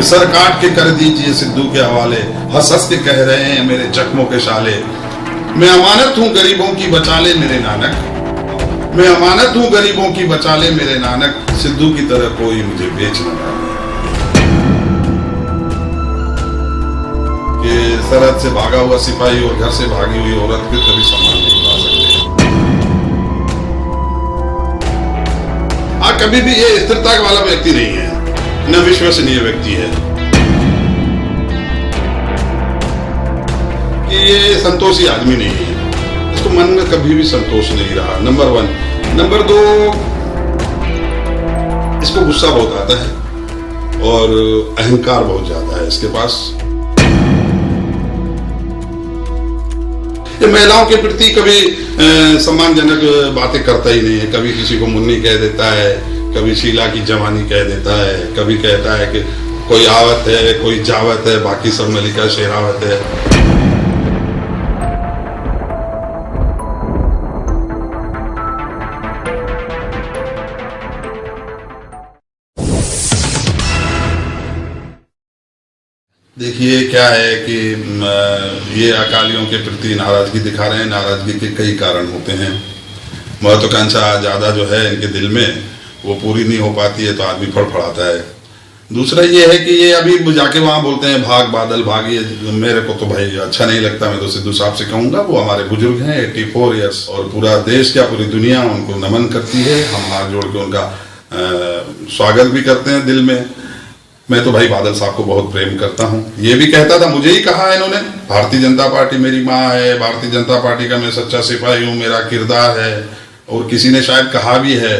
Sir काट के कर दीजिए सिद्धू के हवाले, हंस हंस के कह रहे हैं मेरे जख्मों के शाले। मैं अमानत हूँ गरीबों की बचा ले मेरे नानक, मैं अमानत हूँ गरीबों की बचा ले मेरे नानक, सिद्धू की तरह कोई मुझे बेच न डाले। कि सरहद से भागा हुआ सिपाही और घर से भागी हुई औरत फिर कभी सम्मान नहीं पा सकते। कभी भी ये स्थिरता वाला व्यक्ति नहीं है, न विश्वसनीय व्यक्ति है कि ये संतोषी आदमी नहीं है, इसको मन में कभी भी संतोष नहीं रहा, नंबर 1। नंबर 2, इसको गुस्सा बहुत आता है और अहंकार बहुत ज्यादा है इसके पास। ये महिलाओं के प्रति कभी सम्मानजनक बातें करता ही नहीं है, कभी किसी को मुन्नी कह देता है, कभी शीला की जवानी कह देता है, कभी कहता है कि कोई आवत है कोई जावत है, बाकी सब मलिका शेरावत है। देखिए क्या है कि ये अकालियों के प्रति नाराजगी दिखा रहे हैं। नाराजगी के कई कारण होते हैं। महत्वाकांक्षा ज़्यादा जो है इनके दिल में वो पूरी नहीं हो पाती है तो आदमी फड़फड़ाता है। दूसरा ये है कि ये अभी जाके वहाँ बोलते हैं भाग बादल भागिए, मेरे को तो भाई अच्छा नहीं लगता। मैं तो सिद्धू साहब से कहूँगा, वो हमारे बुजुर्ग हैं 84 ईयर्स, और पूरा देश क्या पूरी दुनिया उनको नमन करती है। हम हाथ जोड़ के उनका स्वागत भी करते हैं दिल में। मैं तो भाई बादल साहब को बहुत प्रेम करता हूँ। ये भी कहता था, मुझे ही कहा है इन्होंने, भारतीय जनता पार्टी मेरी माँ है, भारतीय जनता पार्टी का मैं सच्चा सिपाही हूँ, मेरा किरदार है। और किसी ने शायद कहा भी है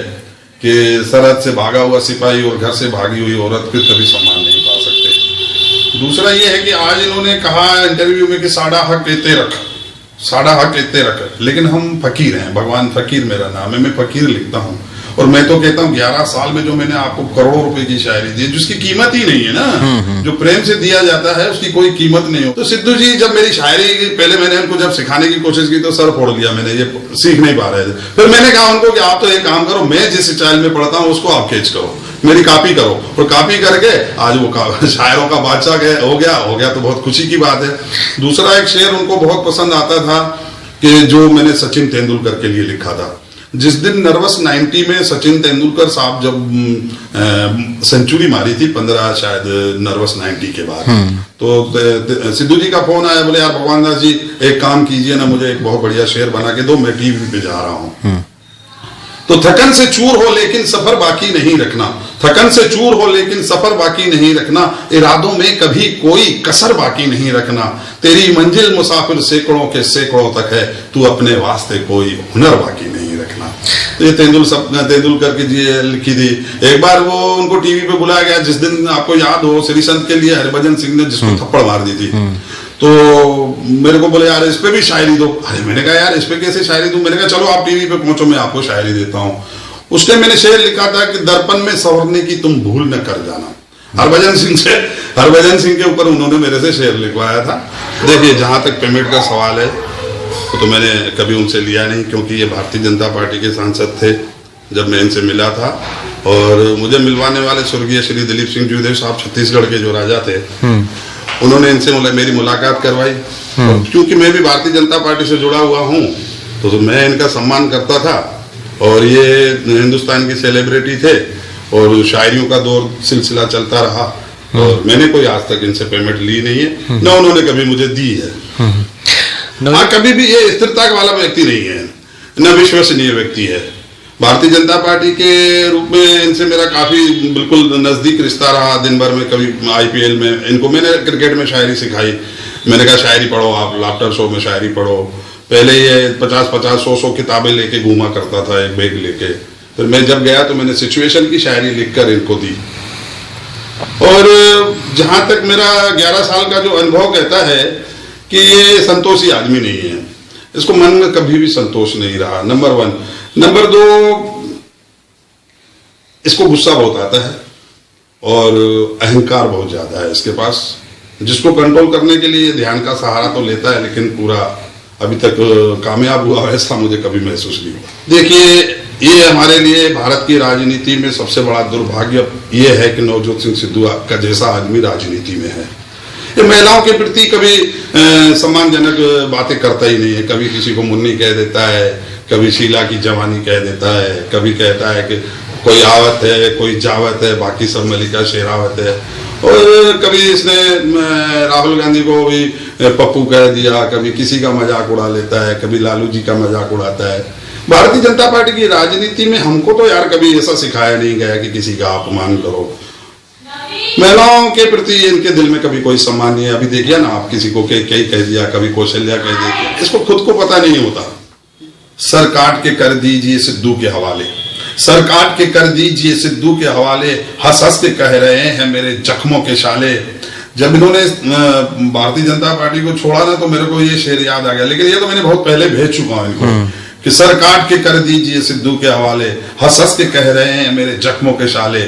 कि सरहद से भागा हुआ सिपाही और घर से भागी हुई औरत फिर कभी सम्मान नहीं पा सकते। दूसरा ये है कि आज इन्होंने कहा इंटरव्यू में कि साड़ा हक एते रख, साड़ा हक एते रख, लेकिन हम फकीर हैं, भगवान फकीर मेरा नाम है, मैं फकीर लिखता हूँ। और मैं तो कहता हूँ 11 साल में जो मैंने आपको करोड़ों रुपए की शायरी दी, जिसकी कीमत ही नहीं है ना, जो प्रेम से दिया जाता है उसकी कोई कीमत नहीं हो। तो सिद्धू जी जब मेरी शायरी पहले मैंने उनको जब सिखाने की कोशिश की तो सर फोड़ लिया मैंने, ये सीख नहीं पा रहे थे। फिर मैंने कहा उनको कि आप तो एक काम करो, मैं जिस स्टाइल में पढ़ता हूँ उसको आप कैच करो, मेरी कॉपी करो, और कॉपी करके आज वो शायरों का बादशाह हो गया तो बहुत खुशी की बात है। दूसरा एक शेर उनको बहुत पसंद आता था कि जो मैंने सचिन तेंदुलकर के लिए लिखा था। जिस दिन नर्वस 90 में सचिन तेंदुलकर साहब जब सेंचुरी मारी थी 15 शायद नर्वस 90 के बाद, तो सिद्धू जी का फोन आया, बोले यार भगवान दास जी एक काम कीजिए ना, मुझे एक बहुत बढ़िया शेर बना के दो, मैं टीवी पे जा रहा हूँ। तो थकन से चूर हो लेकिन सफर बाकी नहीं रखना, थकन से चूर हो लेकिन सफर बाकी नहीं रखना, इरादों में कभी कोई कसर बाकी नहीं रखना, तेरी मंजिल मुसाफिर सैकड़ों के सैकड़ों तक है, तू अपने वास्ते कोई हुनर बाकी नहीं रखना। तो ये तेंदुलकर की जी लिखी थी। एक बार वो उनको टीवी पे बुलाया गया, जिस दिन आपको याद हो श्री संत के लिए हरिभजन सिंह ने जिसको थप्पड़ मार दी थी, तो मेरे को बोले यार इस पे भी शायरी दो। अरे मैंने कहा यार इस पे कैसे शायरी दूं? मैंने कहा चलो आप टीवी पे पहुंचो, मैं आपको शायरी देता हूँ। उसके मैंने शेर लिखा था कि दर्पण में संवरने की तुम भूल न कर जाना। हरभजन सिंह के ऊपर उन्होंने मेरे से शेर लिखवाया था। देखिए जहां तक पेमेंट का सवाल है तो मैंने कभी उनसे लिया नहीं, क्योंकि ये भारतीय जनता पार्टी के सांसद थे जब मैं इनसे मिला था। और मुझे मिलवाने वाले स्वर्गीय श्री दिलीप सिंह जूदेव साहब छत्तीसगढ़ के जो राजा थे, उन्होंने इनसे मेरी मुलाकात करवाई। क्योंकि मैं भी भारतीय जनता पार्टी से जुड़ा हुआ हूँ तो मैं इनका सम्मान करता था। और ये हिंदुस्तान की सेलिब्रिटी थे और शायरियों का दौर सिलसिला चलता रहा, और मैंने कोई आज तक इनसे पेमेंट ली नहीं है, न उन्होंने कभी मुझे दी है। कभी भी ये स्थिरता वाला व्यक्ति नहीं है, न विश्वसनीय व्यक्ति है। भारतीय जनता पार्टी के रूप में इनसे मेरा काफी बिल्कुल नजदीक रिश्ता रहा। दिन भर में कभी IPL में इनको मैंने क्रिकेट में शायरी सिखाई। मैंने कहा शायरी पढ़ो, आप लाफ्टर शो में शायरी पढ़ो। पहले ये 50-50, 100 किताबें लेके घूमा करता था एक बैग लेके। फिर मैं जब गया तो मैंने सिचुएशन की शायरी लिखकर इनको दी। और जहां तक मेरा 11 साल का जो अनुभव कहता है कि ये संतोषी आदमी नहीं है, इसको मन में कभी भी संतोष नहीं रहा, नंबर 1। नंबर 2, इसको गुस्सा बहुत आता है और अहंकार बहुत ज्यादा है इसके पास, जिसको कंट्रोल करने के लिए ध्यान का सहारा तो लेता है, लेकिन पूरा अभी तक कामयाब हुआ ऐसा मुझे कभी महसूस नहीं हुआ। देखिए ये हमारे लिए भारत की राजनीति में सबसे बड़ा दुर्भाग्य ये है कि नवजोत सिंह सिद्धू का जैसा आदमी राजनीति में है। ये महिलाओं के प्रति कभी सम्मानजनक बातें करता ही नहीं है। कभी किसी को मुन्नी कह देता है, कभी शीला की जवानी कह देता है, कभी कहता है कि कोई आवत है, कोई जावत है, बाकी सब मलिका शेरावत है। और कभी इसने राहुल गांधी को भी पप्पू कह दिया, कभी किसी का मजाक उड़ा लेता है, कभी लालू जी का मजाक उड़ाता है। भारतीय जनता पार्टी की राजनीति में हमको तो यार कभी ऐसा सिखाया नहीं गया कि किसी का अपमान करो। महिलाओं के प्रति इनके दिल में कभी कोई सम्मान नहीं है। अभी देखिए ना, आप किसी को कई कह दिया, कभी कौशल्या कह देती, इसको खुद को पता नहीं होता। सर काट के कर दीजिए सिद्धू के हवाले, सर काट के कर दीजिए सिद्धू के हवाले, हंस हंस के कह रहे हैं मेरे जख्मों के शाले। जब इन्होंने भारतीय जनता पार्टी को छोड़ा ना, तो मेरे को ये शेर याद आ गया, लेकिन ये तो मैंने बहुत पहले भेज चुका हूं इनको कि सर काट के कर दीजिए सिद्धू के हवाले, हंस हंस के कह रहे हैं मेरे जख्मों के शाले।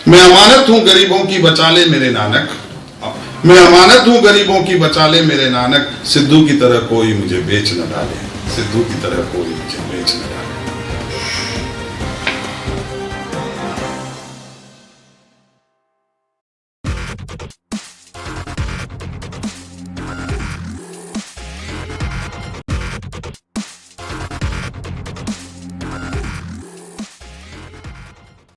मैं अमानत हूं गरीबों की, बचा ले मेरे नानक, मैं अमानत हूं गरीबों की, बचा ले मेरे नानक। सिद्धू की तरह कोई मुझे बेच न डाले, सिद्धू की तरह कोई मुझे बेच न डाले।